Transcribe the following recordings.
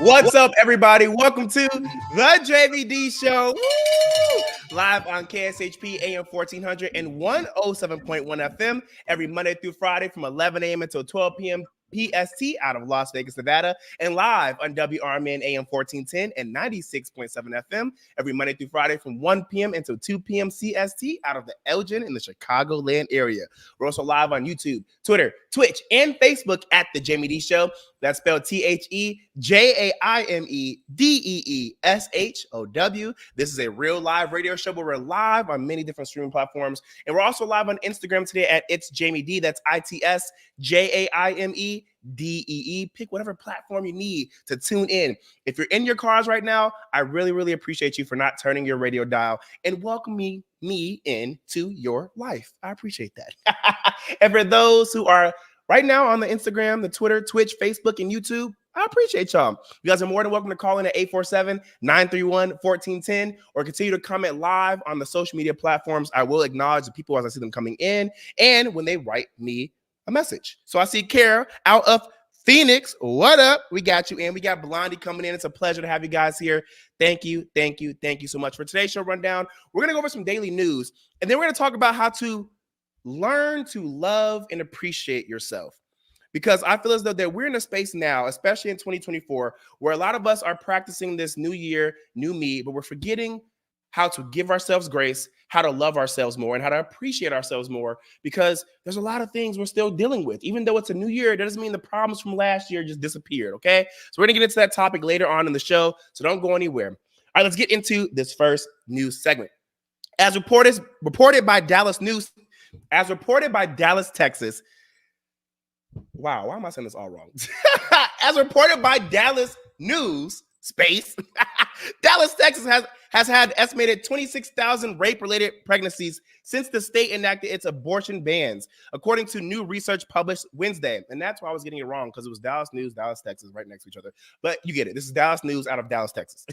What's up, everybody? Welcome to the Jaime Dee Show. Woo! Live on KSHP AM 1400 and 107.1 FM every Monday through Friday from 11 a.m. until 12 p.m. PST out of Las Vegas, Nevada, and live on WRMN AM 1410 and 96.7 FM every Monday through Friday from 1 p.m. until 2 p.m. CST out of the Elgin in the Chicagoland area. We're also live on YouTube, Twitter, Twitch, and Facebook at The Jaime Dee Show. That's spelled TheJaimeDeeshow. This is a real live radio show, but we're live on many different streaming platforms. And we're also live on Instagram today at It's Jaime Dee. That's ITSJAIMEDEE. Pick whatever platform you need to tune in. If you're in your cars right now, I really, really appreciate you for not turning your radio dial and welcoming me into your life. I appreciate that. And for those who are right now on the Instagram, the Twitter, Twitch, Facebook, and YouTube, I appreciate y'all. You guys are more than welcome to call in at 847-931-1410 or continue to comment live on the social media platforms. I will acknowledge the people as I see them coming in and when they write me a message. So I see Kara out of Phoenix. What up? We got you in. We got Blondie coming in. It's a pleasure to have you guys here. Thank you so much. For today's show rundown, we're going to go over some daily news, and then we're going to talk about how to learn to love and appreciate yourself. Because I feel as though that we're in a space now, especially in 2024, where a lot of us are practicing this new year, new me, but we're forgetting how to give ourselves grace, how to love ourselves more, and how to appreciate ourselves more, because there's a lot of things we're still dealing with. Even though it's a new year, it doesn't mean the problems from last year just disappeared, okay? So we're going to get into that topic later on in the show, so don't go anywhere. All right, let's get into this first news segment. As reported by Dallas, Texas. Wow, why am I saying this all wrong? As reported by Dallas News Space, Dallas, Texas has had estimated 26,000 rape-related pregnancies since the state enacted its abortion bans, according to new research published Wednesday. And that's why I was getting it wrong, because it was Dallas News, Dallas, Texas, right next to each other. But you get it. This is Dallas News out of Dallas, Texas.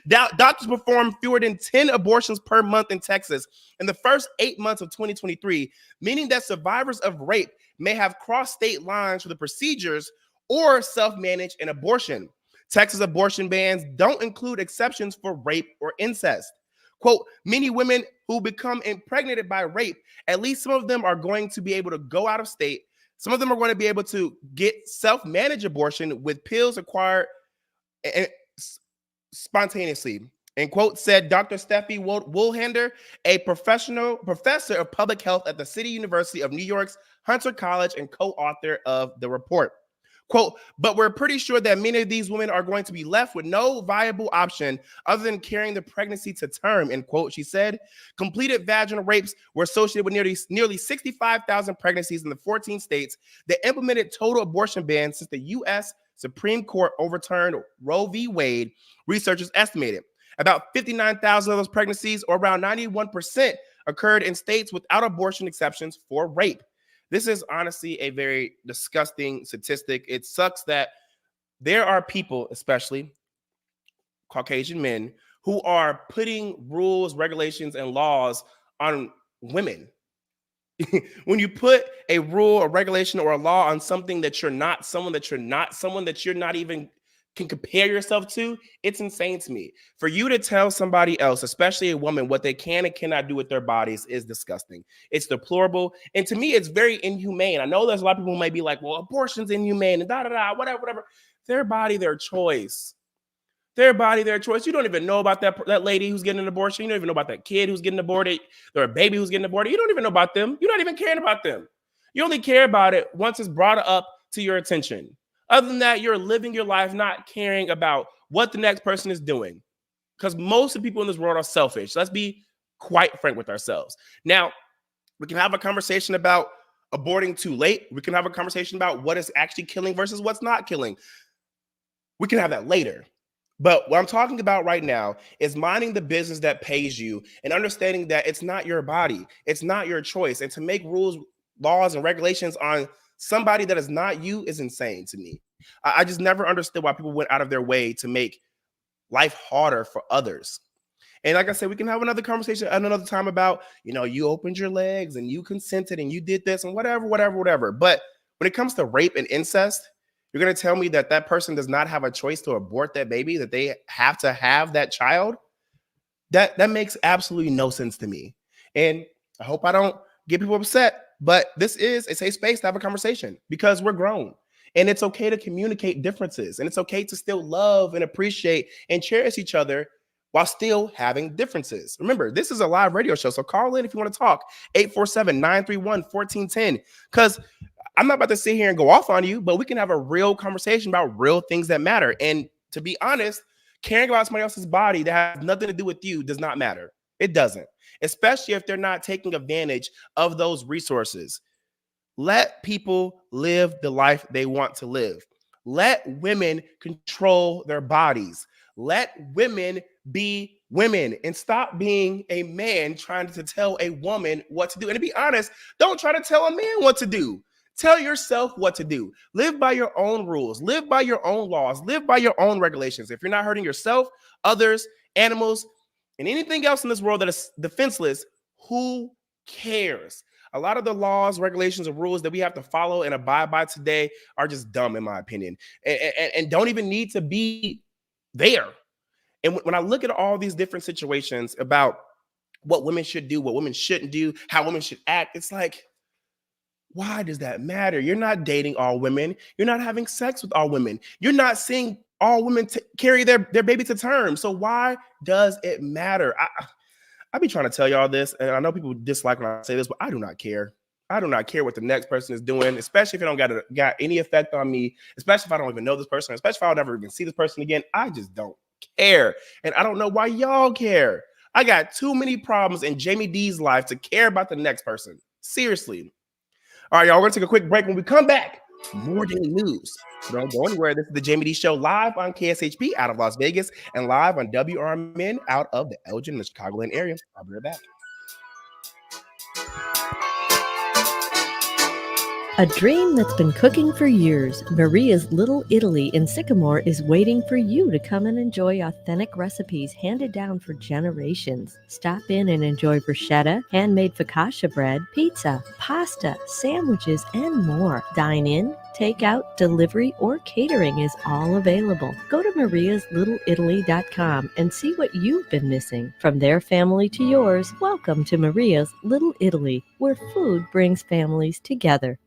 Doctors performed fewer than 10 abortions per month in Texas in the first 8 months of 2023, meaning that survivors of rape may have crossed state lines for the procedures or self-manage an abortion. Texas abortion bans don't include exceptions for rape or incest. Quote, many women who become impregnated by rape, at least some of them are going to be able to go out of state. Some of them are going to be able to get self-managed abortion with pills acquired spontaneously. And quote, said Dr. Steffi Woolhander, a professor of public health at the City University of New York's Hunter College and co-author of the report. Quote, but we're pretty sure that many of these women are going to be left with no viable option other than carrying the pregnancy to term, end quote. She said completed vaginal rapes were associated with nearly 65,000 pregnancies in the 14 states that implemented total abortion bans since the U.S. Supreme Court overturned Roe v. Wade. Researchers estimated about 59,000 of those pregnancies, or around 91%, occurred in states without abortion exceptions for rape. This is honestly a very disgusting statistic. It sucks that there are people, especially Caucasian men, who are putting rules, regulations, and laws on women. When you put a rule, a regulation, or a law on something that you're not, someone that you're not even can compare yourself to, it's insane to me. For you to tell somebody else, especially a woman, what they can and cannot do with their bodies is disgusting. It's deplorable. And to me, it's very inhumane. I know there's a lot of people who might be like, well, abortion's inhumane and whatever. Their body, their choice. Their body, their choice. You don't even know about that lady who's getting an abortion. You don't even know about that kid who's getting aborted or a baby who's getting aborted. You don't even know about them. You're not even caring about them. You only care about it once it's brought up to your attention. Other than that, you're living your life not caring about what the next person is doing, because most of the people in this world are selfish. Let's be quite frank with ourselves. Now, we can have a conversation about aborting too late. We can have a conversation about what is actually killing versus what's not killing. We can have that later. But what I'm talking about right now is minding the business that pays you and understanding that it's not your body. It's not your choice. And to make rules, laws, and regulations on somebody that is not you is insane to me. I just never understood why people went out of their way to make life harder for others. And like I said, we can have another conversation at another time about, you opened your legs and you consented and you did this and whatever. But when it comes to rape and incest, You're going to tell me that that person does not have a choice to abort that baby, that they have to have that child? That makes absolutely no sense to me. And I hope I don't get people upset, but this is a safe space to have a conversation because we're grown. And it's okay to communicate differences. And it's okay to still love and appreciate and cherish each other while still having differences. Remember, this is a live radio show. So call in if you want to talk. 847-931-1410. Because I'm not about to sit here and go off on you, but we can have a real conversation about real things that matter. And to be honest, caring about somebody else's body that has nothing to do with you does not matter. It doesn't, especially if they're not taking advantage of those resources. Let people live the life they want to live. Let women control their bodies. Let women be women and stop being a man trying to tell a woman what to do. And to be honest, don't try to tell a man what to do. Tell yourself what to do. Live by your own rules. Live by your own laws. Live by your own regulations. If you're not hurting yourself, others, animals, and anything else in this world that is defenseless, who cares? A lot of the laws, regulations, and rules that we have to follow and abide by today are just dumb, in my opinion, and don't even need to be there. And when I look at all these different situations about what women should do, what women shouldn't do, how women should act, it's like, why does that matter? You're not dating all women. You're not having sex with all women. You're not seeing all women carry their baby to term. So why does it matter? I be trying to tell y'all this, and I know people dislike when I say this, but I do not care. I do not care what the next person is doing, especially if it don't got any effect on me, especially if I don't even know this person, especially if I'll never even see this person again. I just don't care. And I don't know why y'all care. I got too many problems in Jaime Dee's life to care about the next person. Seriously. All right, y'all, we're going to take a quick break. When we come back, more daily news. So don't go anywhere. This is the Jaime Dee Show live on KSHP out of Las Vegas and live on WRMN out of the Elgin, the Chicagoland area. I'll be right back. A dream that's been cooking for years, Maria's Little Italy in Sycamore is waiting for you to come and enjoy authentic recipes handed down for generations. Stop in and enjoy bruschetta, handmade focaccia bread, pizza, pasta, sandwiches, and more. Dine in, take out, delivery, or catering is all available. Go to mariaslittleitaly.com and see what you've been missing. From their family to yours, welcome to Maria's Little Italy, where food brings families together.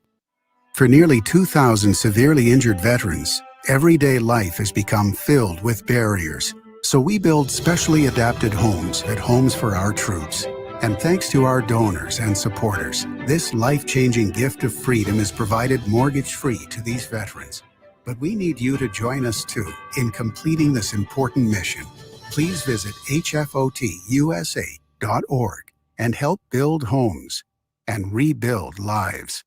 For nearly 2,000 severely injured veterans, everyday life has become filled with barriers. So we build specially adapted homes at Homes for Our Troops. And thanks to our donors and supporters, this life-changing gift of freedom is provided mortgage-free to these veterans. But we need you to join us too in completing this important mission. Please visit hfotusa.org and help build homes and rebuild lives.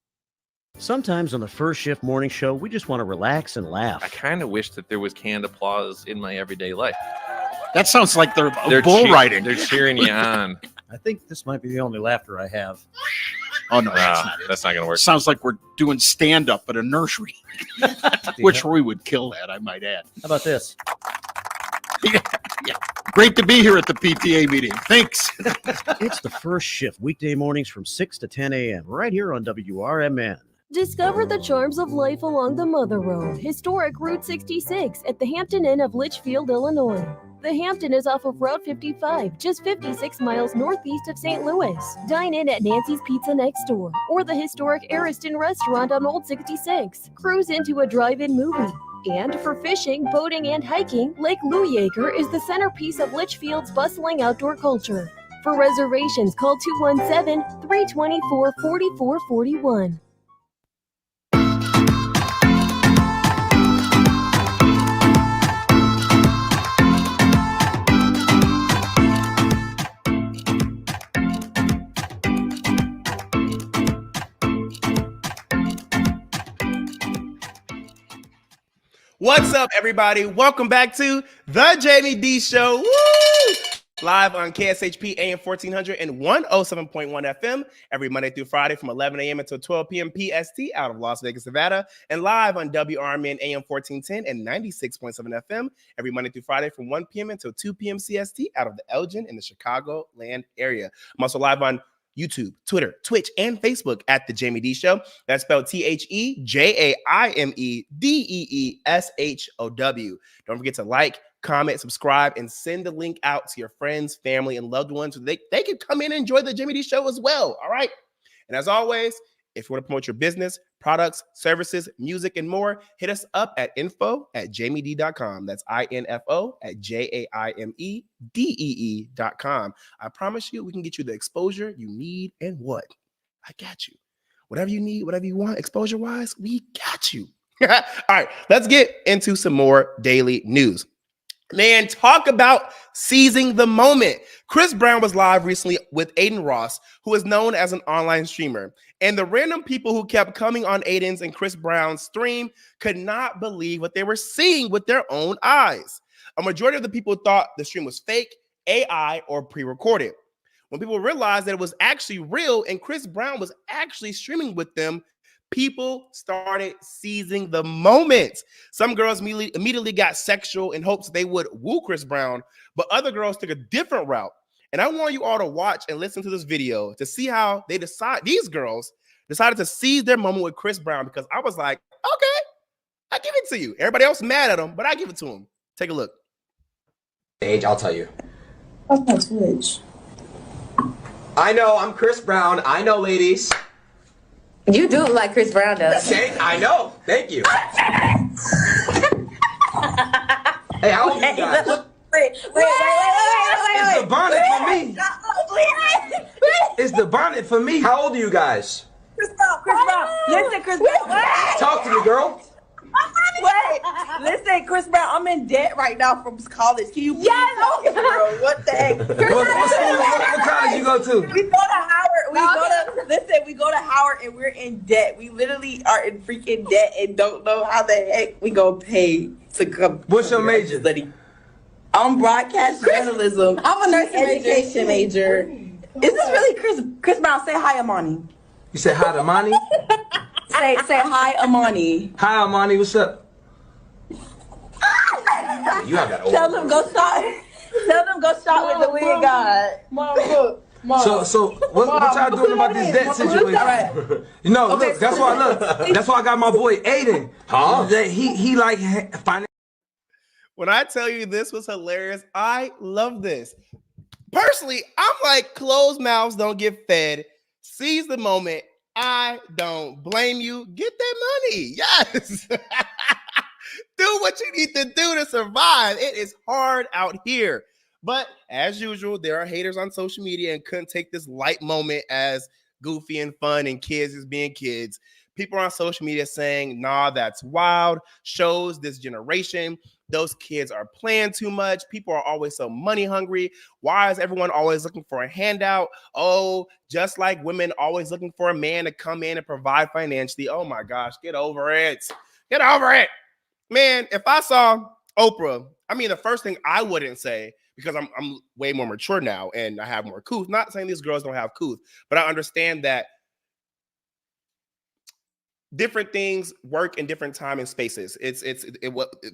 Sometimes on the First Shift Morning Show, we just want to relax and laugh. I kind of wish that there was canned applause in my everyday life. That sounds like they're bull riding. They're cheering you on. I think this might be the only laughter I have. Oh, no, that's not going to work. Sounds like we're doing stand-up at a nursery, which we would kill at, I might add. How about this? Yeah. Great to be here at the PTA meeting. Thanks. It's the First Shift, weekday mornings from 6 to 10 a.m. right here on WRMN. Discover the charms of life along the Mother Road, historic Route 66 at the Hampton Inn of Litchfield, Illinois. The Hampton is off of Route 55, just 56 miles northeast of St. Louis. Dine in at Nancy's Pizza next door, or the historic Ariston Restaurant on Old 66. Cruise into a drive-in movie. And for fishing, boating, and hiking, Lake Louieacre is the centerpiece of Litchfield's bustling outdoor culture. For reservations, call 217-324-4441. What's up, everybody? Welcome back to the Jaime Dee Show. Woo! Live on KSHP AM 1400 and 107.1 FM every Monday through Friday from 11 a.m. until 12 p.m. PST out of Las Vegas, Nevada, and live on WRMN AM 1410 and 96.7 FM every Monday through Friday from 1 p.m. until 2 p.m. CST out of the Elgin in the Chicagoland area. I'm also live on YouTube, Twitter, Twitch, and Facebook at The Jaime Dee Show. That's spelled TheJaimeDeeshow. Don't forget to like, comment, subscribe, and send the link out to your friends, family, and loved ones so they can come in and enjoy The Jaime Dee Show as well. All right. And as always, if you want to promote your business, products, services, music, and more, hit us up at info@JaimeDee.com. That's info@JaimeDee.com. I promise you, we can get you the exposure you need and what? I got you. Whatever you need, whatever you want, exposure-wise, we got you. All right, let's get into some more daily news. Man, talk about seizing the moment. Chris Brown was live recently with Aiden Ross, who is known as an online streamer. And the random people who kept coming on Aiden's and Chris Brown's stream could not believe what they were seeing with their own eyes. A majority of the people thought the stream was fake, AI, or pre-recorded. When people realized that it was actually real and Chris Brown was actually streaming with them, people started seizing the moment. Some girls immediately got sexual in hopes they would woo Chris Brown, but other girls took a different route. And I want you all to watch and listen to this video to see how these girls decided to seize their moment with Chris Brown, because I was like, okay, I give it to you. Everybody else mad at him, but I give it to him. Take a look. Age, I'll tell you. That's my Twitch. I know, I'm Chris Brown. I know, ladies. You do look like Chris Brown does. I know. Thank you. Hey, how old are you guys? Wait. It's the bonnet for me. It's the bonnet for me. How old are you guys? Chris Brown. Listen, Chris Brown. Talk to me, girl. Wait. Listen, Chris Brown, I'm in debt right now from college. Can you please talk to me, bro? What the heck? What college you go to? We go to Howard. We go to Howard and we're in debt. We literally are in freaking debt and don't know how the heck we gonna pay to come. What's your major? Study. I'm broadcast journalism. I'm a nursing education major. Is this really Chris Brown? Say hi, Amani. You said hi to Amani? Say hi, Amani. Hi, Amani. What's up? You have that old. Tell them go shot. Tell them go shot with the wig god. Mom. So what y'all doing about this debt situation? Right. You know, look, that's why I got my boy Aiden. Huh? He like finance. When I tell you this was hilarious, I love this. Personally, I'm like, closed mouths don't get fed. Seize the moment. I don't blame you. Get that money. Yes. Do what you need to do to survive. It is hard out here. But as usual, there are haters on social media and couldn't take this light moment as goofy and fun and kids as being kids. People on social media saying, nah, that's wild. Shows this generation. Those kids are playing too much. People are always so money hungry. Why is everyone always looking for a handout? Oh, just like women always looking for a man to come in and provide financially. Oh my gosh, get over it. Get over it. Man, if I saw Oprah, I mean, the first thing I wouldn't say, because I'm way more mature now and I have more couth. Not saying these girls don't have couth, but I understand that different things work in different time and spaces.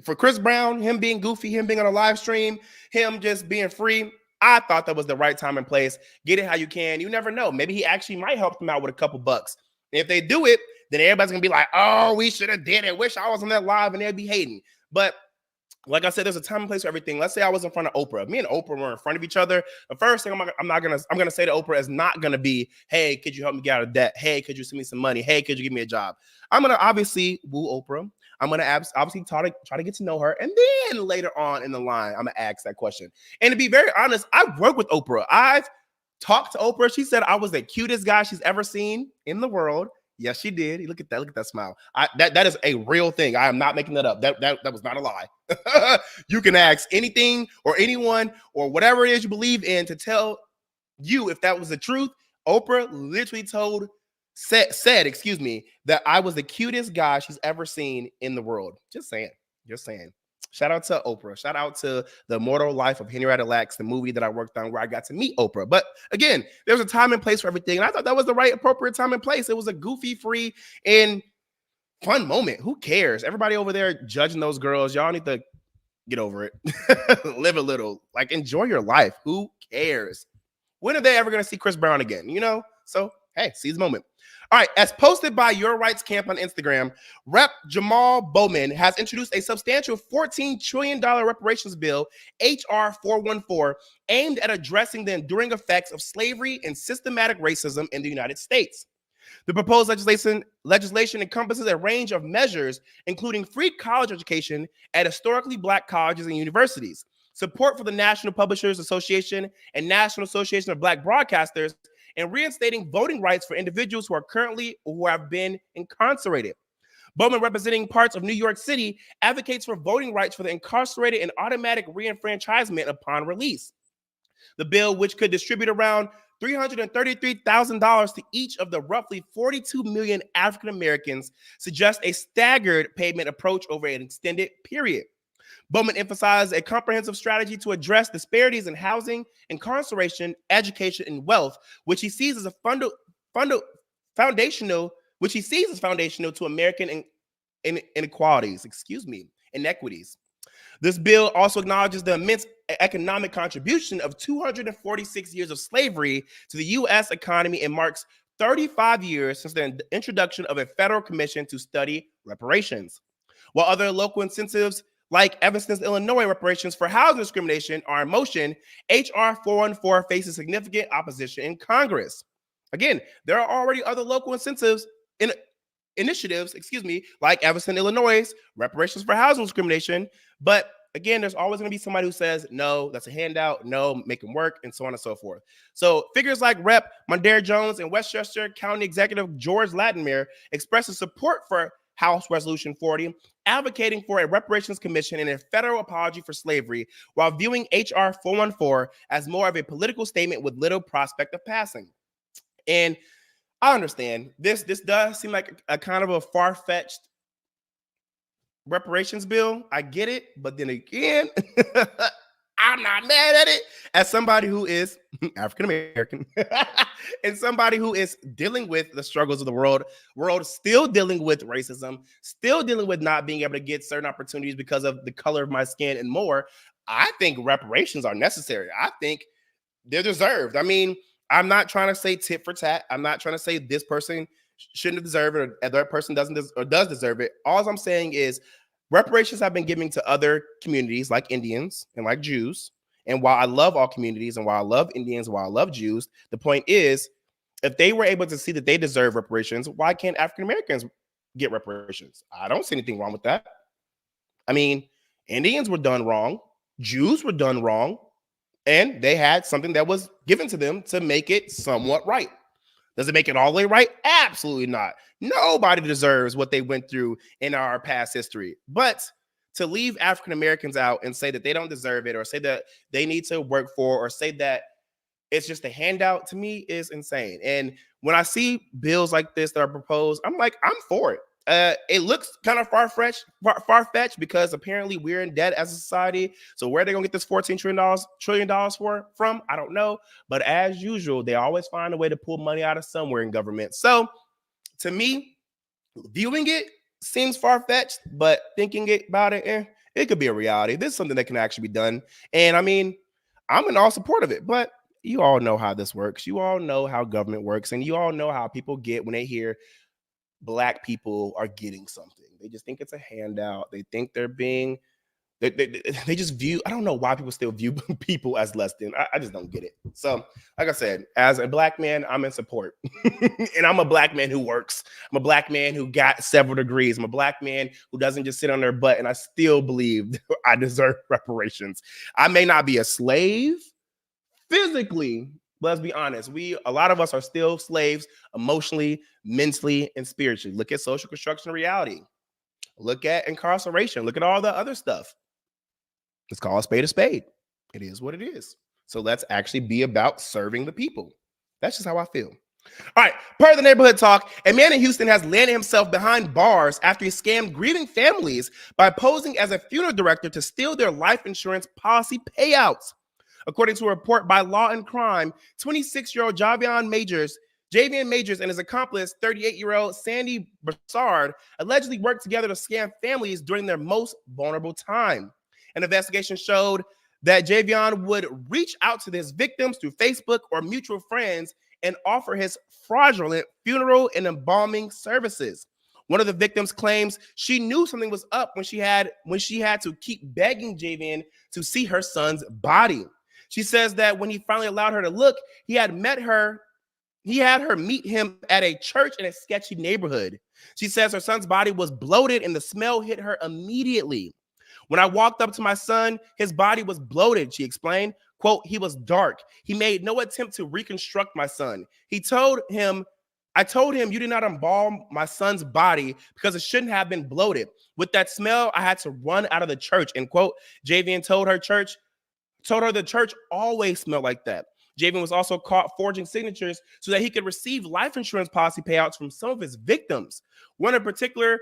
For Chris Brown, him being goofy, him being on a live stream, him just being free, I thought that was the right time and place. Get it how you can. You never know. Maybe he actually might help them out with a couple bucks. And if they do it, then everybody's gonna be like, oh, we should have did it. Wish I was on that live, and they'll be hating. But like I said, there's a time and place for everything. Let's say I was in front of Oprah. Me and Oprah were in front of each other. The first thing I'm gonna say to Oprah is not gonna be, hey, could you help me get out of debt? Hey, could you send me some money? Hey, could you give me a job? I'm gonna obviously woo Oprah. I'm gonna obviously try to get to know her, and then later on in the line, I'm gonna ask that question. And to be very honest, I've worked with Oprah. I've talked to Oprah. She said I was the cutest guy she's ever seen in the world. Yes, she did. Look at that. Look at that smile. That is a real thing. I am not making that up. That was not a lie. You can ask anything or anyone or whatever it is you believe in to tell you if that was the truth. Oprah literally said, that I was the cutest guy she's ever seen in the world. Just saying. Shout out to Oprah. Shout out to The Immortal Life of Henrietta Lacks, the movie that I worked on where I got to meet Oprah. But again, there's a time and place for everything. And I thought that was the right appropriate time and place. It was a goofy, free, and fun moment. Who cares? Everybody over there judging those girls. Y'all need to get over it. Live a little. Like, enjoy your life. Who cares? When are they ever going to see Chris Brown again? You know? So, hey, seize the moment. All right, as posted by Your Rights Camp on Instagram, Rep. Jamal Bowman has introduced a substantial $14 trillion reparations bill, H.R. 414, aimed at addressing the enduring effects of slavery and systematic racism in the United States. The proposed legislation encompasses a range of measures, including free college education at historically Black colleges and universities, support for the National Publishers Association and National Association of Black Broadcasters, and reinstating voting rights for individuals who have been incarcerated. Bowman, representing parts of New York City, advocates for voting rights for the incarcerated and automatic reenfranchisement upon release. The bill, which could distribute around $333,000 to each of the roughly 42 million African Americans, suggests a staggered payment approach over an extended period. Bowman emphasized a comprehensive strategy to address disparities in housing, incarceration, education, and wealth, which he sees as foundational to American inequities. This bill also acknowledges the immense economic contribution of 246 years of slavery to the U.S. economy and marks 35 years since the introduction of a federal commission to study reparations. While other local incentives like Evanston, Illinois reparations for housing discrimination are in motion, H.R. 414 faces significant opposition in Congress. Again, there are already other local initiatives, like Evanston, Illinois, reparations for housing discrimination. But again, there's always going to be somebody who says, no, that's a handout, no, make them work, and so on and so forth. So figures like Rep. Mondaire Jones and Westchester County Executive George Latimer expresses support for House Resolution 40, advocating for a reparations commission and a federal apology for slavery, while viewing H.R. 414 as more of a political statement with little prospect of passing. And I understand this does seem like a kind of a far-fetched reparations bill. I get it, but then again, I'm not mad at it as somebody who is African American and somebody who is dealing with the struggles of the world, still dealing with racism, still dealing with not being able to get certain opportunities because of the color of my skin and more. I think reparations are necessary. I think they're deserved. I mean, I'm not trying to say tit for tat. I'm not trying to say this person shouldn't deserve it or that person does deserve it. All I'm saying is reparations have been given to other communities like Indians and like Jews. And while I love all communities and while I love Indians and while I love Jews, the point is, if they were able to see that they deserve reparations, why can't African Americans get reparations? I don't see anything wrong with that. I mean, Indians were done wrong. Jews were done wrong. And they had something that was given to them to make it somewhat right. Does it make it all the way right? Absolutely not. Nobody deserves what they went through in our past history. But to leave African Americans out and say that they don't deserve it, or say that they need to work for, or say that it's just a handout, to me is insane. And when I see bills like this that are proposed, I'm like, I'm for it. It looks kind of far-fetched because apparently we're in debt as a society. So where are they going to get this $14 trillion from? I don't know. But as usual, they always find a way to pull money out of somewhere in government. So to me, viewing it seems far-fetched, but thinking about it, it could be a reality. This is something that can actually be done. And I mean, I'm in all support of it, but you all know how this works. You all know how government works, and you all know how people get when they hear Black people are getting something. They just think it's a handout. They think they're being, they just view, I don't know why people still view people as less than. I just don't get it. So, like I said, as a Black man, I'm in support. And I'm a Black man who works. I'm a Black man who got several degrees. I'm a Black man who doesn't just sit on their butt, and I still believe I deserve reparations. I may not be a slave physically, let's be honest. A lot of us are still slaves emotionally, mentally, and spiritually. Look at social construction reality. Look at incarceration. Look at all the other stuff. Let's call a spade a spade. It is what it is. So let's actually be about serving the people. That's just how I feel. All right, part of the neighborhood talk, a man in Houston has landed himself behind bars after he scammed grieving families by posing as a funeral director to steal their life insurance policy payouts. According to a report by Law and Crime, 26-year-old Javian Majors and his accomplice, 38-year-old Sandy Broussard, allegedly worked together to scam families during their most vulnerable time. An investigation showed that Javion would reach out to his victims through Facebook or mutual friends and offer his fraudulent funeral and embalming services. One of the victims claims she knew something was up when she had to keep begging Javion to see her son's body. She says that when he finally allowed her to look, he had her meet him at a church in a sketchy neighborhood. She says her son's body was bloated and the smell hit her immediately. When I walked up to my son, his body was bloated, she explained. Quote, he was dark. He made no attempt to reconstruct my son. I told him, you did not embalm my son's body because it shouldn't have been bloated. With that smell, I had to run out of the church. End quote. Javion told her the church always smelled like that. Javion was also caught forging signatures so that he could receive life insurance policy payouts from some of his victims. One in particular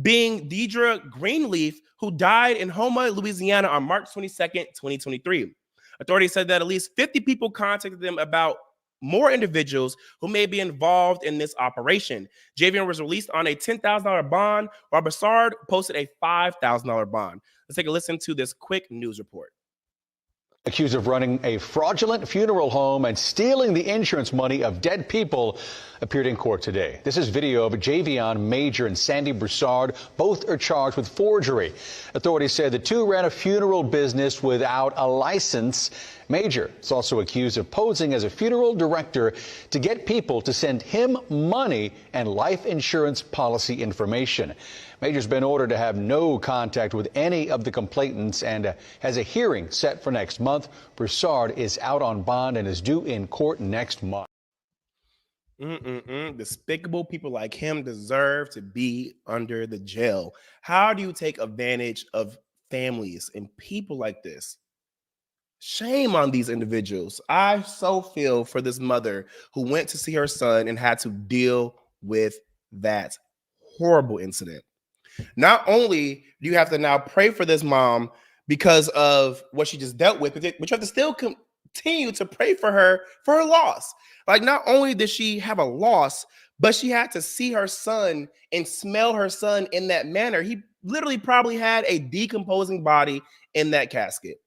being Deidre Greenleaf, who died in Houma, Louisiana on March 22nd, 2023. Authorities said that at least 50 people contacted them about more individuals who may be involved in this operation. Javion was released on a $10,000 bond, while Broussard posted a $5,000 bond. Let's take a listen to this quick news report. Accused of running a fraudulent funeral home and stealing the insurance money of dead people appeared in court today. This is video of Javion Major and Sandy Broussard. Both are charged with forgery. Authorities say the two ran a funeral business without a license. Major is also accused of posing as a funeral director to get people to send him money and life insurance policy information. Major's been ordered to have no contact with any of the complainants and has a hearing set for next month. Broussard is out on bond and is due in court next month. Despicable people like him deserve to be under the jail. How do you take advantage of families and people like this? Shame on these individuals. I so feel for this mother who went to see her son and had to deal with that horrible incident. Not only do you have to now pray for this mom because of what she just dealt with, but you have to still continue to pray for her loss. Like, not only did she have a loss, but she had to see her son and smell her son in that manner. He literally probably had a decomposing body in that casket.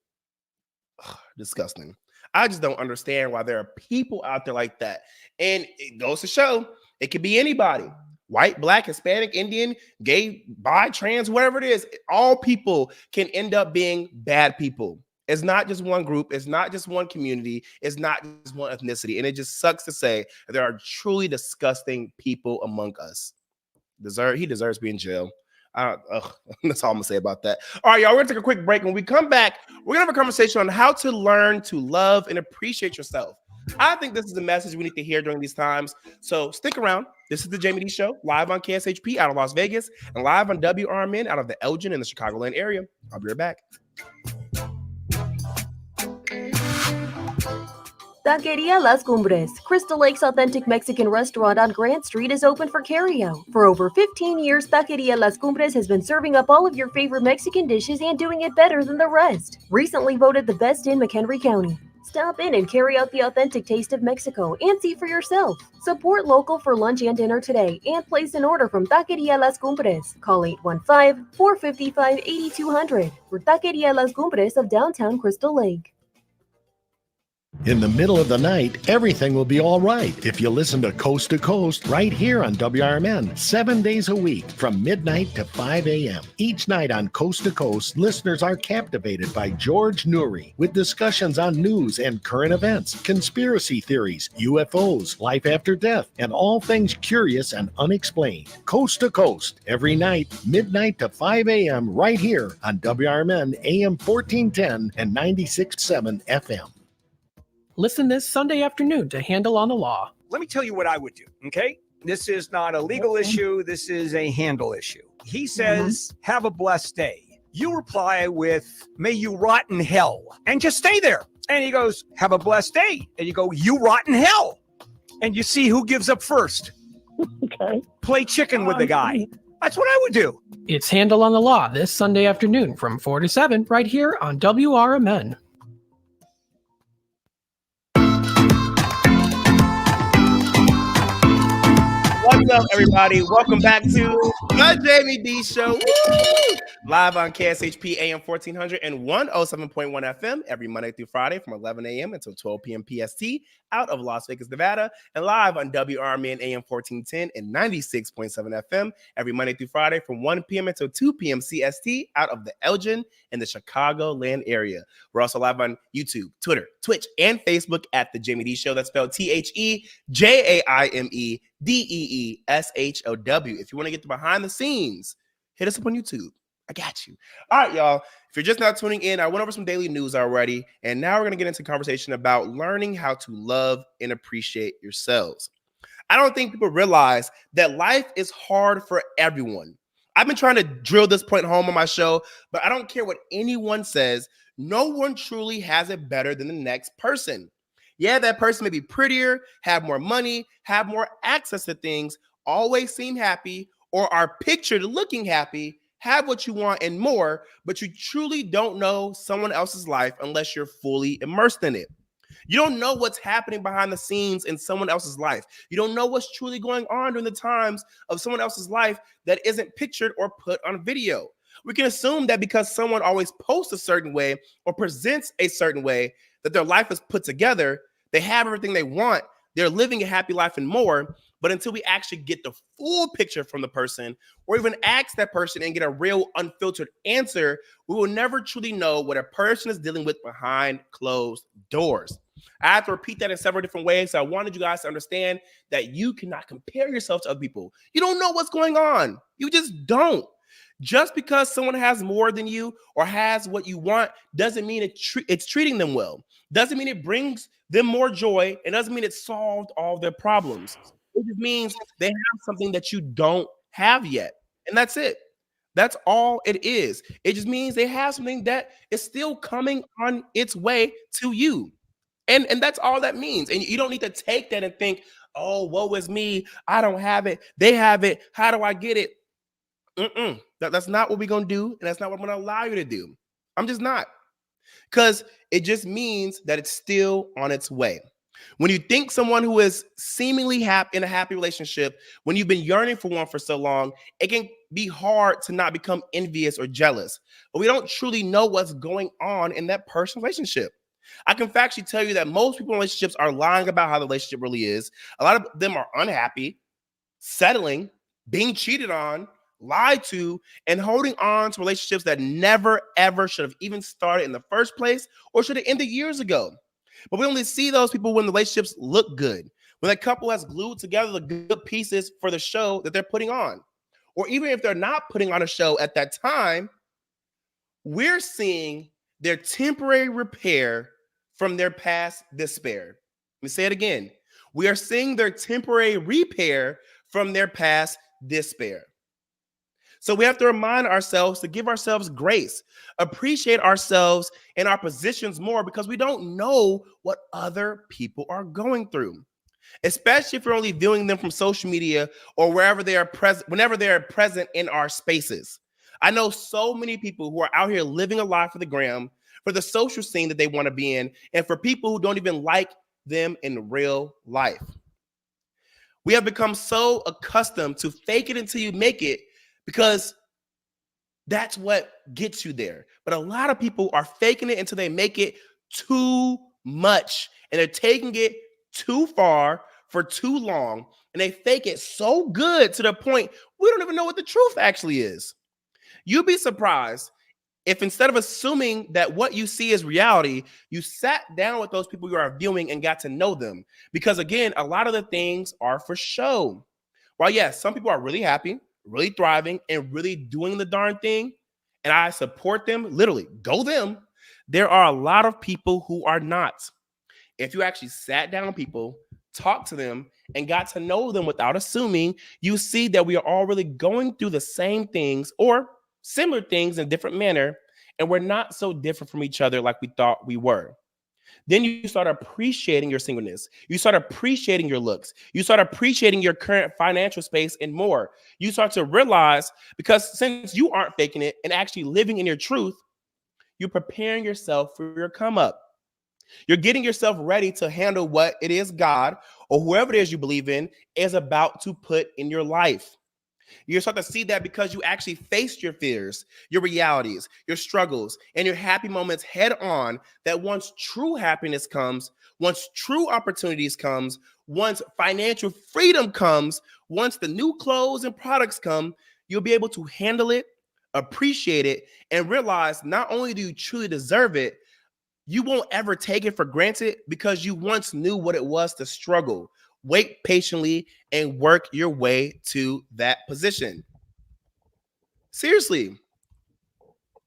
Ugh, disgusting. I just don't understand why there are people out there like that. And it goes to show it could be anybody. White, black, Hispanic, Indian, gay, bi, trans, whatever it is, all people can end up being bad people. It's not just one group. It's not just one community. It's not just one ethnicity. And it just sucks to say that there are truly disgusting people among us. He deserves to be in jail. That's all I'm gonna say about that. All right, y'all, we're gonna take a quick break. When we come back, we're gonna have a conversation on how to learn to love and appreciate yourself. I think this is the message we need to hear during these times. So stick around. This is the Jaime Dee Show, live on KSHP out of Las Vegas and live on WRMN out of the Elgin in the Chicagoland area. I'll be right back. Taqueria Las Cumbres, Crystal Lake's authentic Mexican restaurant on Grant Street, is open for carryout. For over 15 years, Taqueria Las Cumbres has been serving up all of your favorite Mexican dishes and doing it better than the rest. Recently voted the best in McHenry County. Stop in and carry out the authentic taste of Mexico and see for yourself. Support local for lunch and dinner today and place an order from Taqueria Las Cumbres. Call 815-455-8200 for Taqueria Las Cumbres of downtown Crystal Lake. In the middle of the night, everything will be all right if you listen to Coast right here on WRMN, 7 days a week from midnight to 5 a.m. Each night on Coast to Coast, listeners are captivated by George Noory with discussions on news and current events, conspiracy theories, UFOs, life after death, and all things curious and unexplained. Coast to Coast, every night, midnight to 5 a.m. right here on WRMN AM 1410 and 96.7 FM. Listen this Sunday afternoon to Handle on the Law. Let me tell you what I would do, okay? This is not a legal issue. This is a handle issue. He says, have a blessed day. You reply with, may you rot in hell, and just stay there. And he goes, have a blessed day. And you go, you rot in hell. And you see who gives up first. Okay. Play chicken with the guy. That's what I would do. It's Handle on the Law this Sunday afternoon from 4 to 7 right here on WRMN. What's up, everybody? Welcome back to the Jaime Dee Show. Woo! Live on KSHP AM 1400 and 107.1 FM every Monday through Friday from 11 a.m. until 12 p.m. PST out of Las Vegas, Nevada, and live on WRMN AM 1410 and 96.7 FM every Monday through Friday from 1 p.m. until 2 p.m. CST out of the Elgin and the Chicagoland area. We're also live on YouTube, Twitter, Twitch, and Facebook at The Jaime Dee Show. That's spelled TheJaimeDeeshow. If you want to get the behind the scenes, hit us up on YouTube. I got you. All right, y'all. If you're just now tuning in, I went over some daily news already, and now we're going to get into a conversation about learning how to love and appreciate yourselves. I don't think people realize that life is hard for everyone. I've been trying to drill this point home on my show, but I don't care what anyone says. No one truly has it better than the next person. Yeah, that person may be prettier, have more money, have more access to things, always seem happy, or are pictured looking happy, have what you want and more, but you truly don't know someone else's life unless you're fully immersed in it. You don't know what's happening behind the scenes in someone else's life. You don't know what's truly going on during the times of someone else's life that isn't pictured or put on video. We can assume that because someone always posts a certain way or presents a certain way, that their life is put together, they have everything they want, they're living a happy life and more. But until we actually get the full picture from the person, or even ask that person and get a real unfiltered answer, we will never truly know what a person is dealing with behind closed doors. I have to repeat that in several different ways. So I wanted you guys to understand that you cannot compare yourself to other people. You don't know what's going on. You just don't. Just because someone has more than you or has what you want doesn't mean it's treating them well. Doesn't mean it brings them more joy. It doesn't mean it solved all their problems. It just means they have something that you don't have yet. And that's it. That's all it is. It just means they have something that is still coming on its way to you. And that's all that means. And you don't need to take that and think, oh, woe is me. I don't have it. They have it. How do I get it? That's not what we're going to do. And that's not what I'm going to allow you to do. I'm just not. Because it just means that it's still on its way. When you think someone who is seemingly in a happy relationship, when you've been yearning for one for so long, it can be hard to not become envious or jealous. But we don't truly know what's going on in that person's relationship. I can factually tell you that most people in relationships are lying about how the relationship really is. A lot of them are unhappy, settling, being cheated on, lied to, and holding on to relationships that never, ever should have even started in the first place or should have ended years ago. But we only see those people when the relationships look good, when a couple has glued together the good pieces for the show that they're putting on. Or even if they're not putting on a show at that time, we're seeing their temporary repair from their past despair. Let me say it again. We are seeing their temporary repair from their past despair. So we have to remind ourselves to give ourselves grace, appreciate ourselves and our positions more, because we don't know what other people are going through, especially if you're only viewing them from social media or wherever they are present, whenever they are present in our spaces. I know so many people who are out here living a life for the gram, for the social scene that they want to be in, and for people who don't even like them in real life. We have become so accustomed to fake it until you make it, because that's what gets you there. But a lot of people are faking it until they make it too much, and they're taking it too far for too long, and they fake it so good to the point we don't even know what the truth actually is. You'd be surprised if instead of assuming that what you see is reality, you sat down with those people you are viewing and got to know them. Because again, a lot of the things are for show. While yes, some people are really happy, really thriving, and really doing the darn thing, and I support them, literally, go them, there are a lot of people who are not. If you actually sat down with people, talked to them, and got to know them without assuming, you see that we are all really going through the same things or similar things in a different manner, and we're not so different from each other like we thought we were. Then you start appreciating your singleness. You start appreciating your looks. You start appreciating your current financial space and more. You start to realize, because since you aren't faking it and actually living in your truth, you're preparing yourself for your come up. You're getting yourself ready to handle what it is God or whoever it is you believe in is about to put in your life. You start to see that because you actually faced your fears, your realities, your struggles, and your happy moments head on, that once true happiness comes, once true opportunities comes, once financial freedom comes, once the new clothes and products come, you'll be able to handle it, appreciate it, and realize not only do you truly deserve it, you won't ever take it for granted because you once knew what it was to struggle. Wait patiently and work your way to that position. Seriously,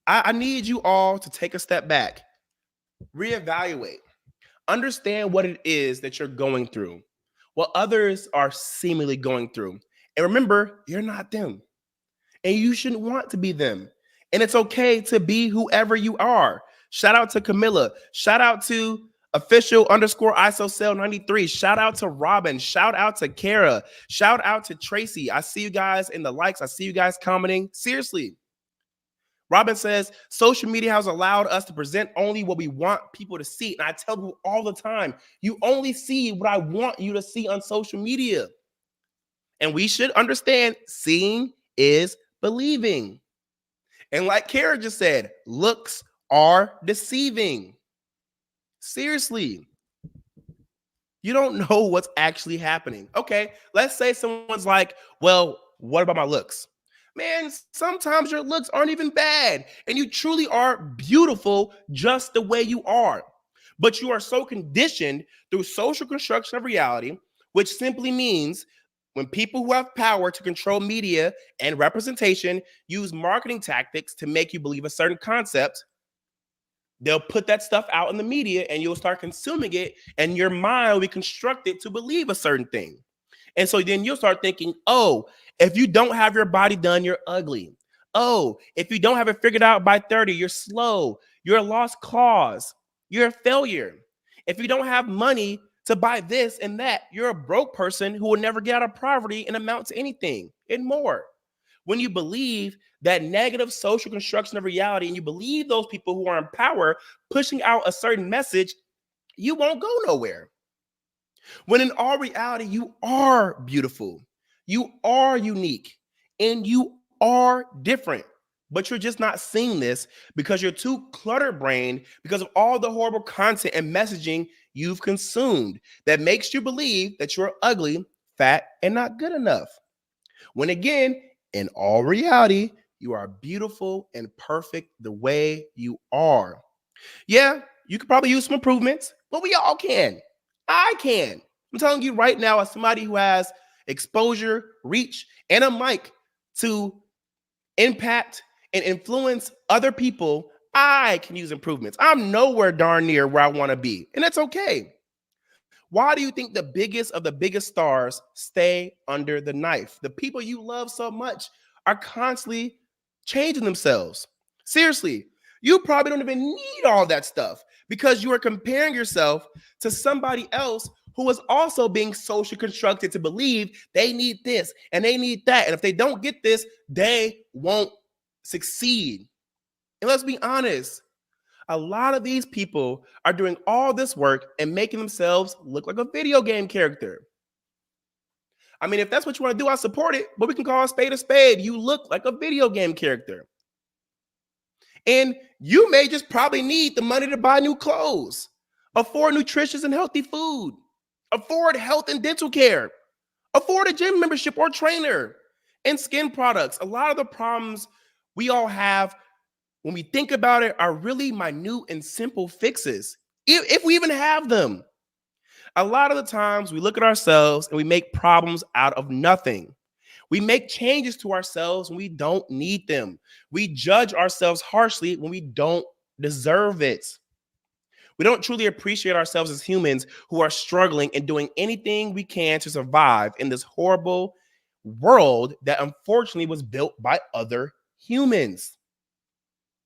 I need you all to take a step back, reevaluate, understand what it is that you're going through, what others are seemingly going through. And remember, you're not them, and you shouldn't want to be them. And it's okay to be whoever you are. Shout out to Camilla. Shout out to official_ISOCell93. Shout out to Robin. Shout out to Kara. Shout out to Tracy. I see you guys in the likes. I see you guys commenting. Seriously. Robin says, social media has allowed us to present only what we want people to see. And I tell people all the time, you only see what I want you to see on social media. And we should understand seeing is believing. And like Kara just said, looks are deceiving. Seriously. You don't know what's actually happening. Okay, let's say someone's like, well, what about my looks? Man, sometimes your looks aren't even bad, and you truly are beautiful just the way you are. But you are so conditioned through social construction of reality, which simply means when people who have power to control media and representation use marketing tactics to make you believe a certain concept, they'll put that stuff out in the media and you'll start consuming it, and your mind will be constructed to believe a certain thing. And so then you'll start thinking, oh, if you don't have your body done, you're ugly. Oh, if you don't have it figured out by 30, you're slow. You're a lost cause. You're a failure. If you don't have money to buy this and that, you're a broke person who will never get out of poverty and amount to anything and more. When you believe that negative social construction of reality and you believe those people who are in power pushing out a certain message, you won't go nowhere. When in all reality, you are beautiful, you are unique, and you are different. But you're just not seeing this because you're too cluttered brained because of all the horrible content and messaging you've consumed that makes you believe that you're ugly, fat, and not good enough. When again, in all reality, you are beautiful and perfect the way you are. Yeah, you could probably use some improvements, but we all can. I can. I'm telling you right now, as somebody who has exposure, reach, and a mic to impact and influence other people, I can use improvements. I'm nowhere darn near where I want to be, and it's okay. Why do you think the biggest of the biggest stars stay under the knife? The people you love so much are constantly changing themselves. Seriously, you probably don't even need all that stuff because you are comparing yourself to somebody else who is also being socially constructed to believe they need this and they need that. And if they don't get this, they won't succeed. And let's be honest, a lot of these people are doing all this work and making themselves look like a video game character. I mean, if that's what you want to do, I support it, but we can call a spade a spade. You look like a video game character. And you may just probably need the money to buy new clothes, afford nutritious and healthy food, afford health and dental care, afford a gym membership or trainer, and skin products. A lot of the problems we all have when we think about it are really minute and simple fixes, if we even have them. A lot of the times we look at ourselves and we make problems out of nothing. We make changes to ourselves when we don't need them. We judge ourselves harshly when we don't deserve it. We don't truly appreciate ourselves as humans who are struggling and doing anything we can to survive in this horrible world that unfortunately was built by other humans.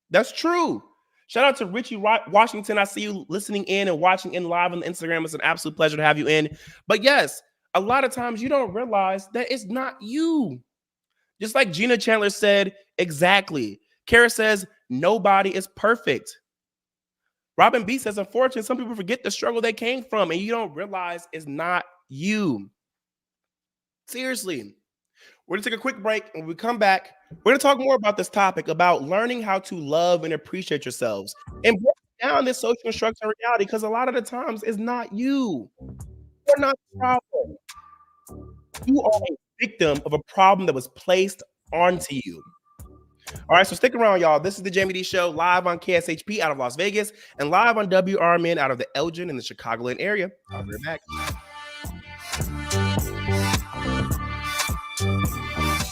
That's true. Shout out to Richie Washington. I see you listening in and watching in live on Instagram. It's an absolute pleasure to have you in. But yes, a lot of times you don't realize that it's not you. Just like Gina Chandler said, exactly. Kara says, nobody is perfect. Robin B says, unfortunately, some people forget the struggle they came from and you don't realize it's not you. Seriously. We're going to take a quick break. And when we come back, we're going to talk more about this topic about learning how to love and appreciate yourselves and break down this social construct of reality, because a lot of the times it's not you. You're not the problem. You are a victim of a problem that was placed onto you. All right, so stick around, y'all. This is the Jaime Dee Show, live on KSHP out of Las Vegas and live on WRMN out of the Elgin in the Chicagoland area. I'll be right back.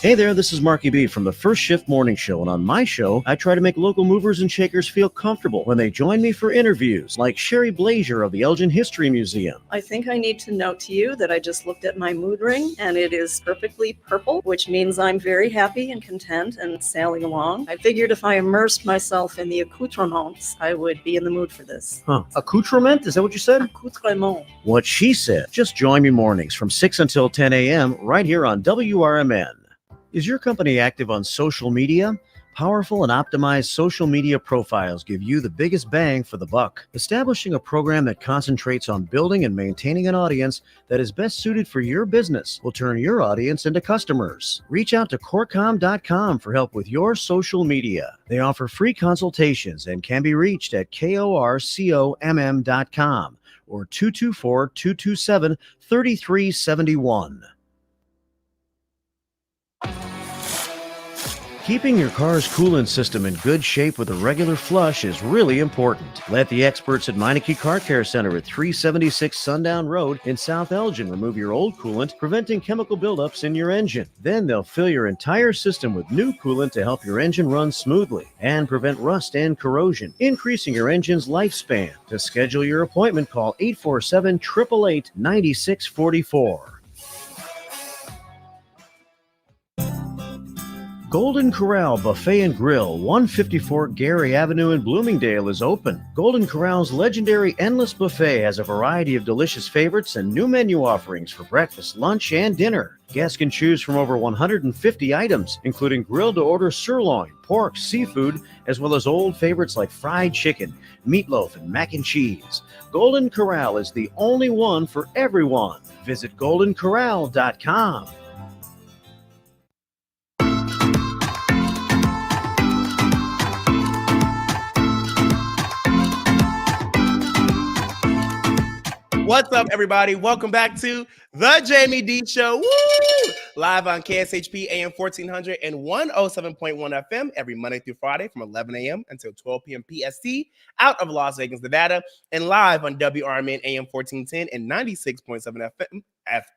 Hey there, this is Marky B from the First Shift Morning Show, and on my show, I try to make local movers and shakers feel comfortable when they join me for interviews, like Sherry Blazier of the Elgin History Museum. I think I need to note to you that I just looked at my mood ring, and it is perfectly purple, which means I'm very happy and content and sailing along. I figured if I immersed myself in the accoutrements, I would be in the mood for this. Huh. Accoutrement? Is that what you said? Accoutrement. What she said. Just join me mornings from 6 until 10 a.m. right here on WRMN. Is your company active on social media? Powerful and optimized social media profiles give you the biggest bang for the buck. Establishing a program that concentrates on building and maintaining an audience that is best suited for your business will turn your audience into customers. Reach out to Corcom.com for help with your social media. They offer free consultations and can be reached at KORCOMM.com or 224-227-3371. Keeping your car's coolant system in good shape with a regular flush is really important. Let the experts at Meineke Car Care Center at 376 Sundown Road in South Elgin remove your old coolant, preventing chemical buildups in your engine. Then they'll fill your entire system with new coolant to help your engine run smoothly and prevent rust and corrosion, increasing your engine's lifespan. To schedule your appointment, call 847-888-9644. Golden Corral Buffet and Grill, 154 Gary Avenue in Bloomingdale is open. Golden Corral's legendary Endless Buffet has a variety of delicious favorites and new menu offerings for breakfast, lunch, and dinner. Guests can choose from over 150 items, including grilled-to-order sirloin, pork, seafood, as well as old favorites like fried chicken, meatloaf, and mac and cheese. Golden Corral is the only one for everyone. Visit goldencorral.com. What's up, everybody? Welcome back to the Jaime Dee Show. Woo! Live on KSHP AM 1400 and 107.1 FM every Monday through Friday from 11 a.m. until 12 p.m. PST out of Las Vegas, Nevada, and live on WRMN AM 1410 and 96.7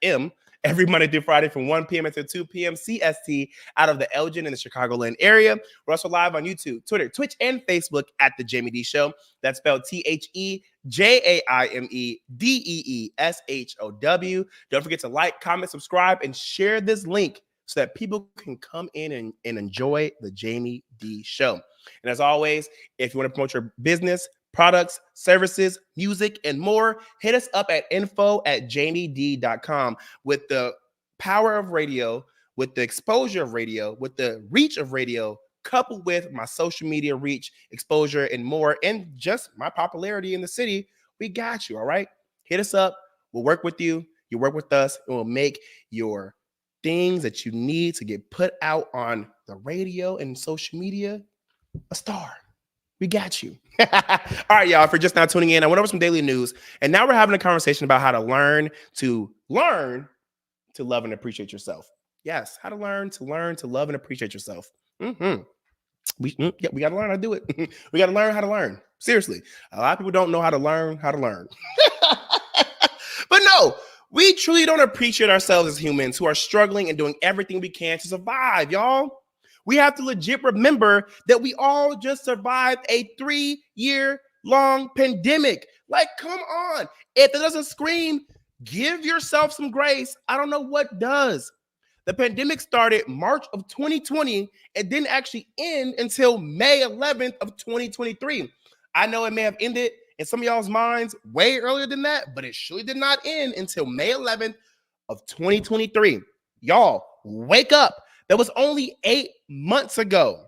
FM every Monday through Friday from 1 p.m. until 2 p.m. CST out of the Elgin and the Chicagoland area. We're also live on YouTube, Twitter, Twitch, and Facebook at The Jaime Dee Show. That's spelled TheJaimeDeeshow. Don't forget to like, comment, subscribe, and share this link so that people can come in and enjoy The Jaime Dee Show. And as always, if you want to promote your business, products, services, music, and more, hit us up at info@JaimeDee.com. With the power of radio, with the exposure of radio, with the reach of radio, coupled with my social media reach, exposure, and more, and just my popularity in the city, we got you, all right? Hit us up. We'll work with you. You work with us, and we'll make your things that you need to get put out on the radio and social media a star. We got you. All right, y'all, if you're just now tuning in, I went over some daily news, and now we're having a conversation about how to learn to love and appreciate yourself. Yes, how to learn to love and appreciate yourself. We got to learn how to do it. We got to learn how to learn. Seriously, a lot of people don't know how to learn how to learn. But no, we truly don't appreciate ourselves as humans who are struggling and doing everything we can to survive, y'all. We have to legit remember that we all just survived a 3-year-long pandemic. Like, come on. If it doesn't scream, give yourself some grace, I don't know what does. The pandemic started March of 2020 and didn't actually end until May 11th of 2023. I know it may have ended in some of y'all's minds way earlier than that, but it surely did not end until May 11th of 2023. Y'all, wake up. That was only 8 months ago.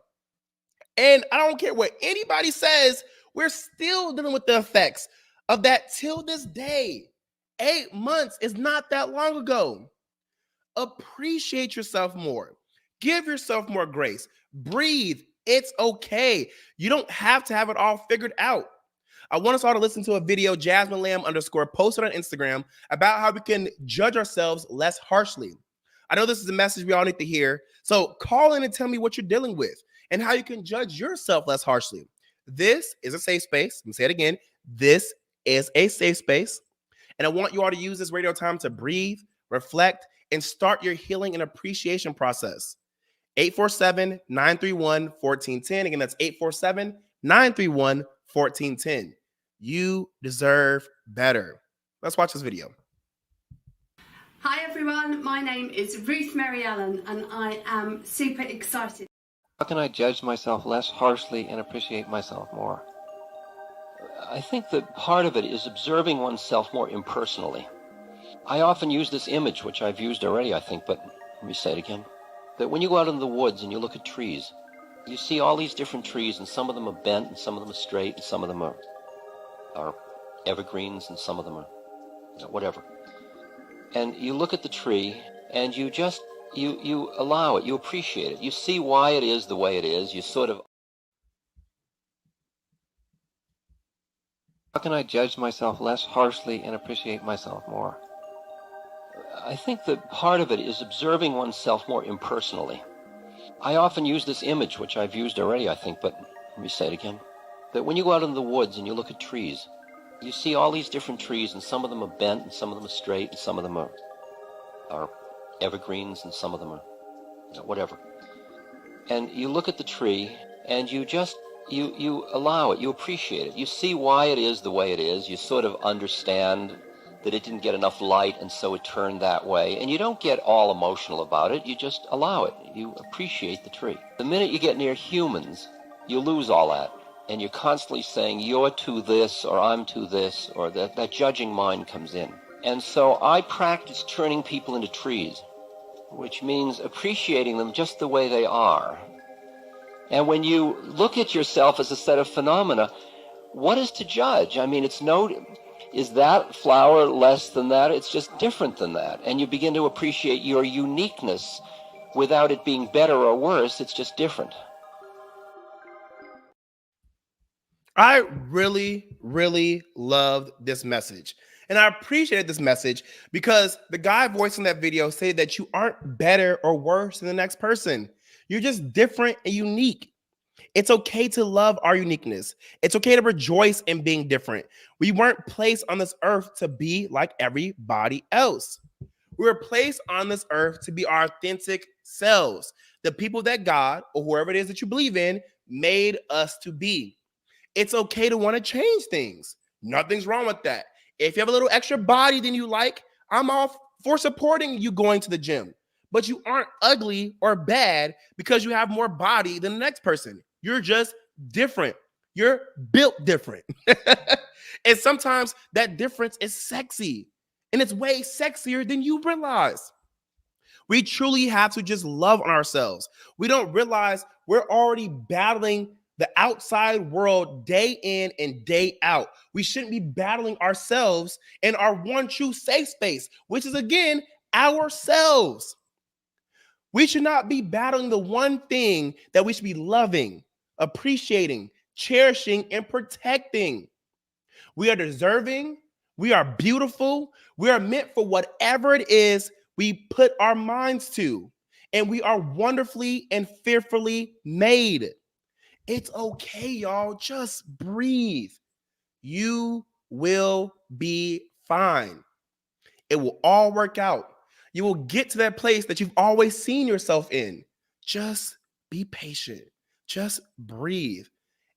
And I don't care what anybody says, we're still dealing with the effects of that till this day. 8 months is not that long ago. Appreciate yourself more. Give yourself more grace. Breathe. It's okay. You don't have to have it all figured out. I want us all to listen to a video Jasmine Lamb _ posted on Instagram about how we can judge ourselves less harshly. I know this is a message we all need to hear. So call in and tell me what you're dealing with and how you can judge yourself less harshly. This is a safe space. Let me say it again. This is a safe space. And I want you all to use this radio time to breathe, reflect, and start your healing and appreciation process. 847-931-1410. Again, that's 847-931-1410. You deserve better. Let's watch this video. Hi everyone, my name is Ruth Mary Allen and I am super excited. How can I judge myself less harshly and appreciate myself more? I think that part of it is observing oneself more impersonally. I often use this image, which I've used already, I think, but let me say it again. That when you go out in the woods and you look at trees, you see all these different trees, and some of them are bent, and some of them are straight, and some of them are evergreens, and some of them are whatever. And you look at the tree, and you just, you allow it, you appreciate it. You see why it is the way it is. You sort of... How can I judge myself less harshly and appreciate myself more? I think that part of it is observing oneself more impersonally. I often use this image, which I've used already, I think, but let me say it again. That when you go out in the woods and you look at trees, you see all these different trees, and some of them are bent, and some of them are straight, and some of them are evergreens, and some of them are whatever. And you look at the tree, and you just, you allow it, you appreciate it. You see why it is the way it is. You sort of understand that it didn't get enough light, and so it turned that way. And you don't get all emotional about it. You just allow it. You appreciate the tree. The minute you get near humans, you lose all that. And you're constantly saying, you're to this, or I'm to this, or that judging mind comes in. And so I practice turning people into trees, which means appreciating them just the way they are. And when you look at yourself as a set of phenomena, what is to judge? I mean, is that flower less than that? It's just different than that. And you begin to appreciate your uniqueness without it being better or worse. It's just different. I really, really loved this message. And I appreciated this message because the guy voicing that video said that you aren't better or worse than the next person. You're just different and unique. It's okay to love our uniqueness. It's okay to rejoice in being different. We weren't placed on this earth to be like everybody else. We were placed on this earth to be our authentic selves, the people that God, or whoever it is that you believe in, made us to be. It's okay to want to change things. Nothing's wrong with that. If you have a little extra body than you like, I'm all for supporting you going to the gym. But you aren't ugly or bad because you have more body than the next person. You're just different. You're built different. And sometimes that difference is sexy. And it's way sexier than you realize. We truly have to just love on ourselves. We don't realize we're already battling the outside world day in and day out. We shouldn't be battling ourselves in our one true safe space, which is, again, ourselves. We should not be battling the one thing that we should be loving, appreciating, cherishing, and protecting. We are deserving. We are beautiful. We are meant for whatever it is we put our minds to. And we are wonderfully and fearfully made. It's okay, y'all. Just breathe. You will be fine. It will all work out. You will get to that place that you've always seen yourself in. Just be patient. Just breathe.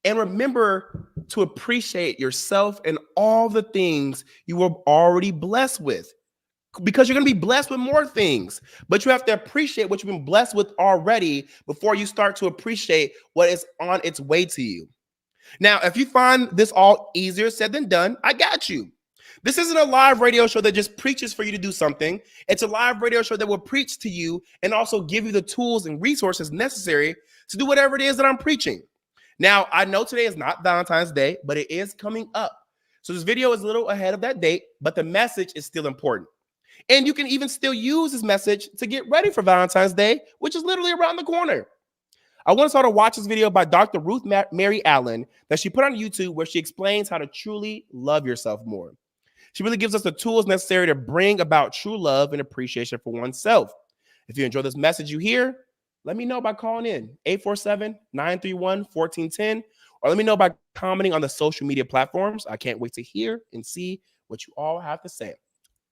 And remember to appreciate yourself and all the things you were already blessed with. Because you're going to be blessed with more things. But you have to appreciate what you've been blessed with already before you start to appreciate what is on its way to you. Now, if you find this all easier said than done, I got you. This isn't a live radio show that just preaches for you to do something. It's a live radio show that will preach to you and also give you the tools and resources necessary to do whatever it is that I'm preaching. Now, I know today is not Valentine's Day, but it is coming up. So this video is a little ahead of that date, but the message is still important. And you can even still use this message to get ready for Valentine's Day, which is literally around the corner. I want us all to watch this video by Dr. Ruth Mary Allen that she put on YouTube where she explains how to truly love yourself more. She really gives us the tools necessary to bring about true love and appreciation for oneself. If you enjoy this message you hear, let me know by calling in 847-931-1410, or let me know by commenting on the social media platforms. I can't wait to hear and see what you all have to say.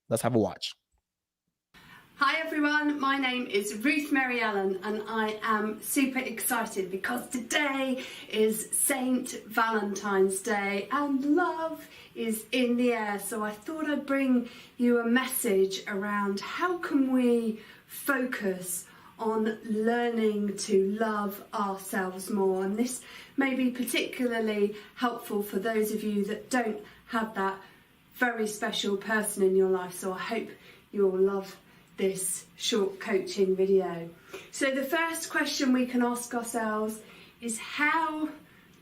Let's have a watch. Hi everyone, my name is Ruth Mary Allen and I am super excited because today is Saint Valentine's Day and love is in the air. So I thought I'd bring you a message around how can we focus on learning to love ourselves more. And this may be particularly helpful for those of you that don't have that very special person in your life. So I hope you'll love this short coaching video. So the first question we can ask ourselves is, how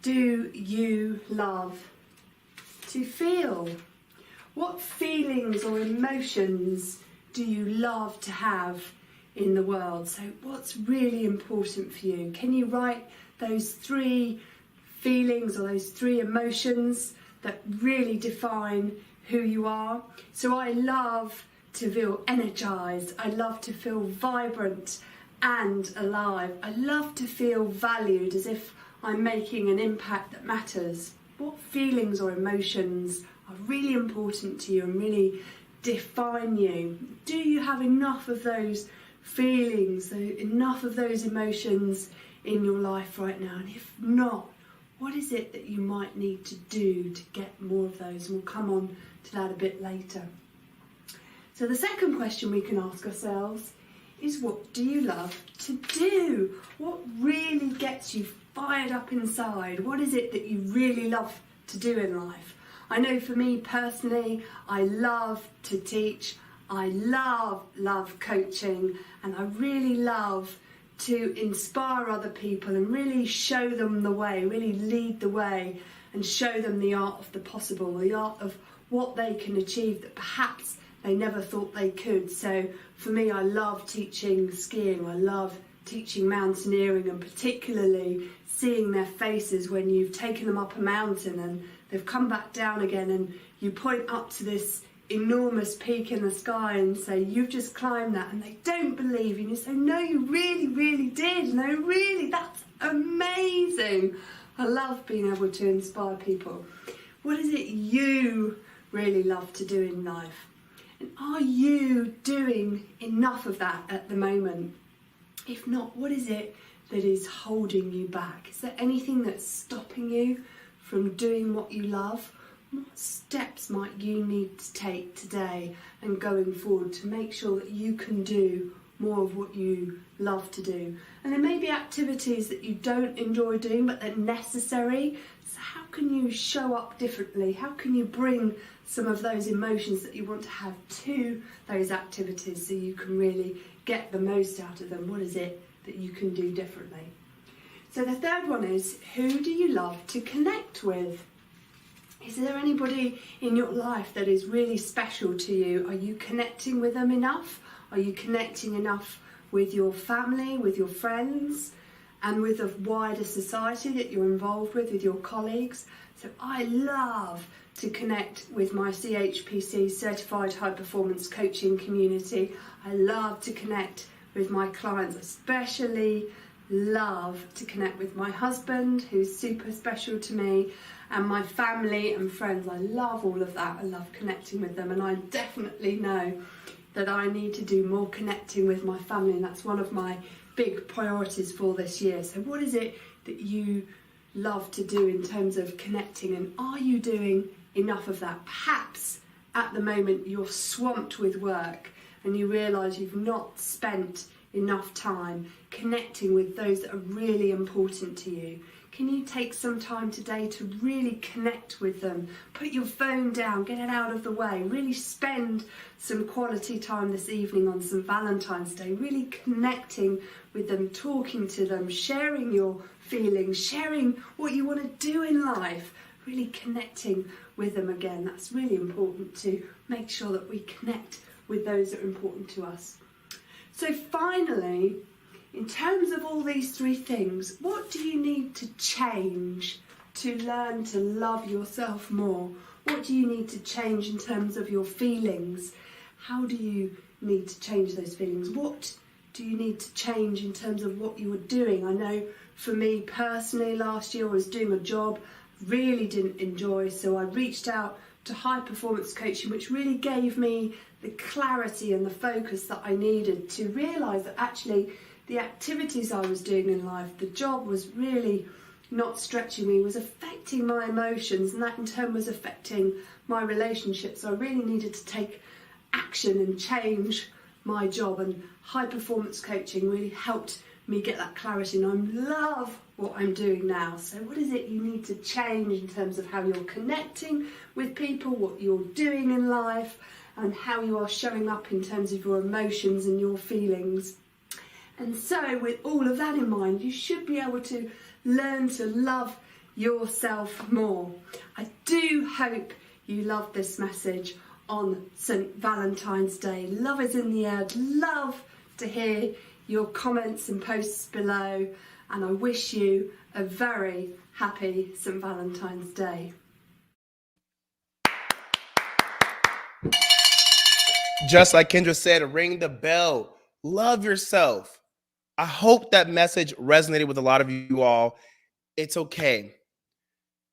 do you love to feel? What feelings or emotions do you love to have in the world? So what's really important for you? Can you write those 3 feelings or those 3 emotions that really define who you are? So I love to feel energized. I love to feel vibrant and alive. I love to feel valued, as if I'm making an impact that matters. What feelings or emotions are really important to you and really define you? Do you have enough of those feelings, enough of those emotions in your life right now? And if not, what is it that you might need to do to get more of those? And we'll come on to that a bit later. So the second question we can ask ourselves is, what do you love to do? What really gets you fired up inside? What is it that you really love to do in life? I know for me personally, I love to teach. I love coaching, and I really love to inspire other people and really show them the way, really lead the way and show them the art of the possible, the art of what they can achieve that perhaps they never thought they could. So for me, I love teaching skiing, I love teaching mountaineering, and particularly seeing their faces when you've taken them up a mountain and they've come back down again, and you point up to this enormous peak in the sky and say, you've just climbed that, and they don't believe you, and you say, no, you really did, no, really, that's amazing. I love being able to inspire people. What is it you really love to do in life? And are you doing enough of that at the moment? If not, what is it that is holding you back? Is there anything that's stopping you from doing what you love? What steps might you need to take today and going forward to make sure that you can do more of what you love to do? And there may be activities that you don't enjoy doing, but they're necessary. So how can you show up differently? How can you bring some of those emotions that you want to have to those activities so you can really get the most out of them? What is it that you can do differently? So the third one is, who do you love to connect with? Is there anybody in your life that is really special to you? Are you connecting with them enough? Are you connecting enough with your family, with your friends, and with the wider society that you're involved with your colleagues? So I love to connect with my CHPC Certified High Performance Coaching community. I love to connect with my clients, especially love to connect with my husband, who's super special to me, and my family and friends. I love all of that. I love connecting with them, and I definitely know that I need to do more connecting with my family, and that's one of my big priorities for this year. So what is it that you love to do in terms of connecting, and are you doing enough of that? Perhaps at the moment you're swamped with work and you realise you've not spent enough time connecting with those that are really important to you. Can you take some time today to really connect with them? Put your phone down, get it out of the way, really spend some quality time this evening on some Valentine's Day, really connecting with them, talking to them, sharing your feelings, sharing what you want to do in life, really connecting with them again. That's really important to make sure that we connect with those that are important to us. So finally, in terms of all these three things, what do you need to change to learn to love yourself more? What do you need to change in terms of your feelings? How do you need to change those feelings? What do you need to change in terms of what you were doing? I know for me personally, last year I was doing a job really didn't enjoy, so I reached out to high performance coaching, which really gave me the clarity and the focus that I needed to realise that actually the activities I was doing in life, the job was really not stretching me, was affecting my emotions, and that in turn was affecting my relationships. So I really needed to take action and change my job, and high performance coaching really helped me get that clarity, and I love what I'm doing now. So what is it you need to change in terms of how you're connecting with people, what you're doing in life, and how you are showing up in terms of your emotions and your feelings? And so with all of that in mind, you should be able to learn to love yourself more. I do hope you love this message on St. Valentine's Day. Love is in the air. I'd love to hear your comments and posts below, and I wish you a very happy St. Valentine's Day. Just like Kendra said, ring the bell. Love yourself. I hope that message resonated with a lot of you all. It's okay.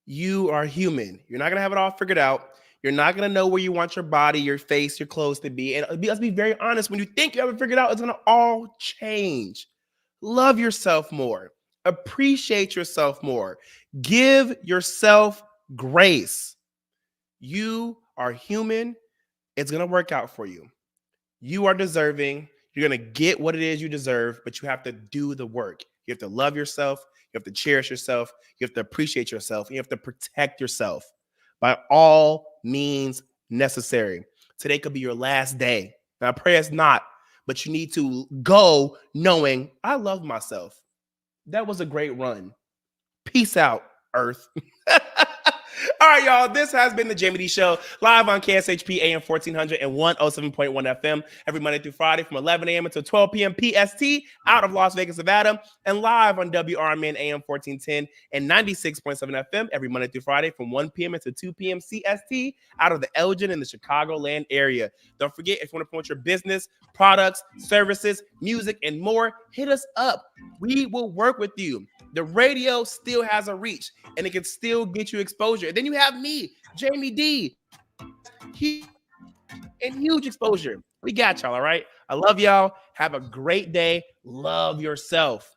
You are human. You're not going to have it all figured out. You're not going to know where you want your body, your face, your clothes to be. And let's be very honest. When you think you have it figured out, it's going to all change. Love yourself more. Appreciate yourself more. Give yourself grace. You are human. It's going to work out for you. You are deserving. You're going to get what it is you deserve, but you have to do the work. You have to love yourself. You have to cherish yourself. You have to appreciate yourself. And you have to protect yourself by all means necessary. Today could be your last day. Now, I pray it's not, but you need to go knowing I love myself. That was a great run. Peace out, Earth. All right, y'all. This has been the Jaime Dee Show, live on KSHP AM 1400 and 107.1 FM every Monday through Friday from 11 a.m. until 12 p.m. PST out of Las Vegas, Nevada, and live on WRMN AM 1410 and 96.7 FM every Monday through Friday from 1 p.m. until 2 p.m. CST out of the Elgin and the Chicagoland area. Don't forget, if you want to promote your business, products, services, music, and more, hit us up. We will work with you. The radio still has a reach, and it can still get you exposure. And then you have me, Jaime Dee, and huge exposure. We got y'all, all right? I love y'all. Have a great day. Love yourself.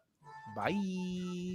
Bye.